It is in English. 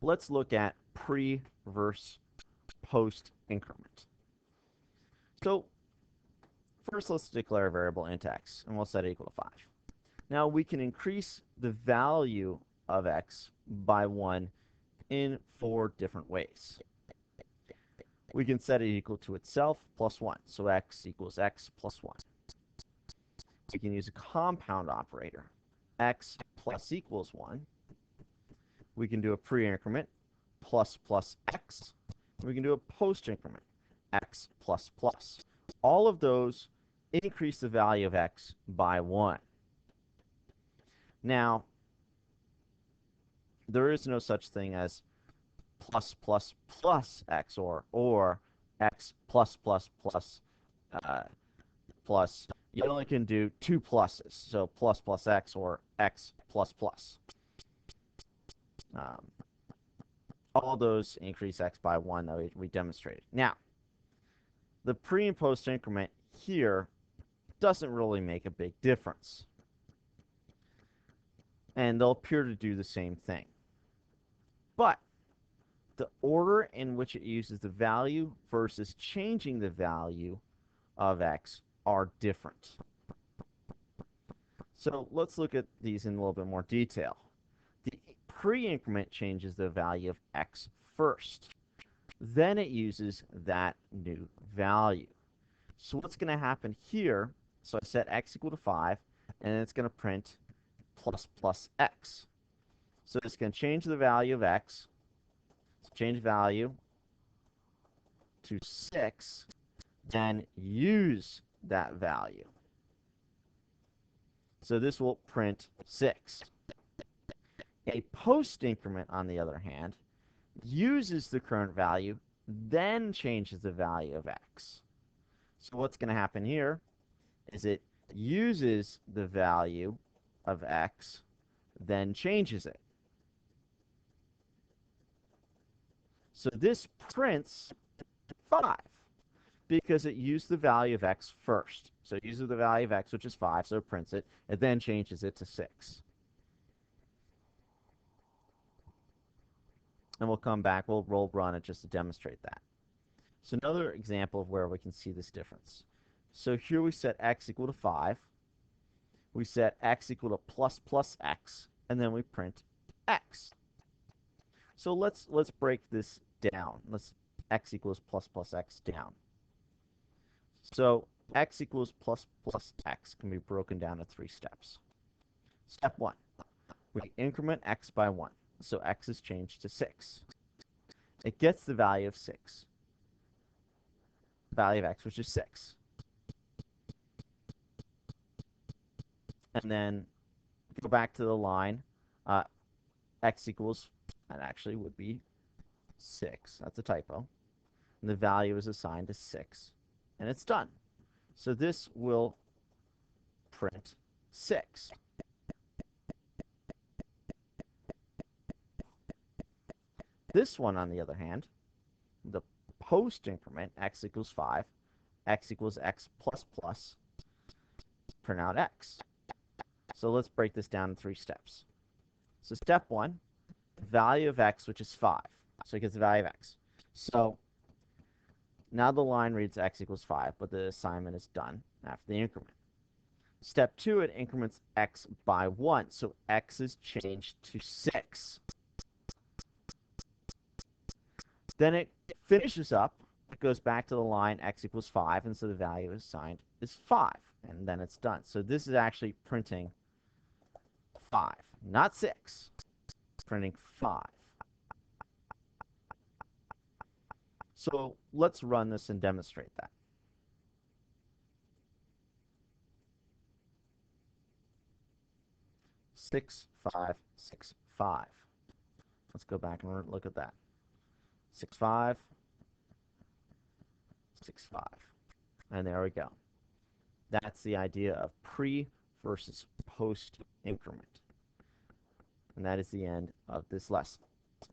let's look at pre versus post increment. So first, let's declare a variable int x, and we'll set it equal to 5. Now, we can increase the value of x by 1 in 4 different ways. We can set it equal to itself plus 1, so x equals x plus 1. We can use a compound operator, x plus equals 1. We can do a pre-increment, plus plus x. We can do a post-increment, x plus plus. All of those increase the value of x by 1. Now, there is no such thing as plus plus plus x or x plus plus plus plus. You only can do 2 pluses, so plus plus x or x plus plus. All those increase x by 1 that we demonstrated. Now, the pre and post increment here doesn't really make a big difference. And they'll appear to do the same thing. But the order in which it uses the value versus changing the value of x are different. So let's look at these in a little bit more detail. The pre-increment changes the value of x first. Then it uses that new value. So what's going to happen here, so I set x equal to 5, and it's going to print plus plus x. So it's going to change the value of x, change value to 6, then use that value. So this will print 6. A post increment, on the other hand, uses the current value, then changes the value of x. So what's going to happen here is it uses the value of x, then changes it. So this prints 5 because it used the value of x first. So it uses the value of x, which is 5, so it prints it. It then changes it to 6. And we'll come back, we'll run it just to demonstrate that. So another example of where we can see this difference. So here we set x equal to 5. We set x equal to plus plus x, and then we print x. So let's break this down. Let's x equals plus plus x down. So x equals plus plus x can be broken down to 3 steps. Step 1, we increment x by 1. So x is changed to 6. It gets the value of 6. Value of x, which is 6. And then go back to the line, x equals, that actually would be 6. That's a typo. And the value is assigned to 6. And it's done. So this will print 6. This one, on the other hand, the post increment, x equals 5, x equals x plus plus, print out x. So let's break this down in 3 steps. So step 1, value of x, which is 5. So it gets the value of x. So now the line reads x equals 5, but the assignment is done after the increment. Step 2, it increments x by 1. So x is changed to 6. Then it finishes up. It goes back to the line x equals 5, and so the value assigned is 5. And then it's done. So this is actually printing 5, not 6. It's printing 5. So let's run this and demonstrate that. Six, 5, 6, 5. Let's go back and look at that. 6, 5, 6, 5. And there we go. That's the idea of pre versus post increment. And that is the end of this lesson.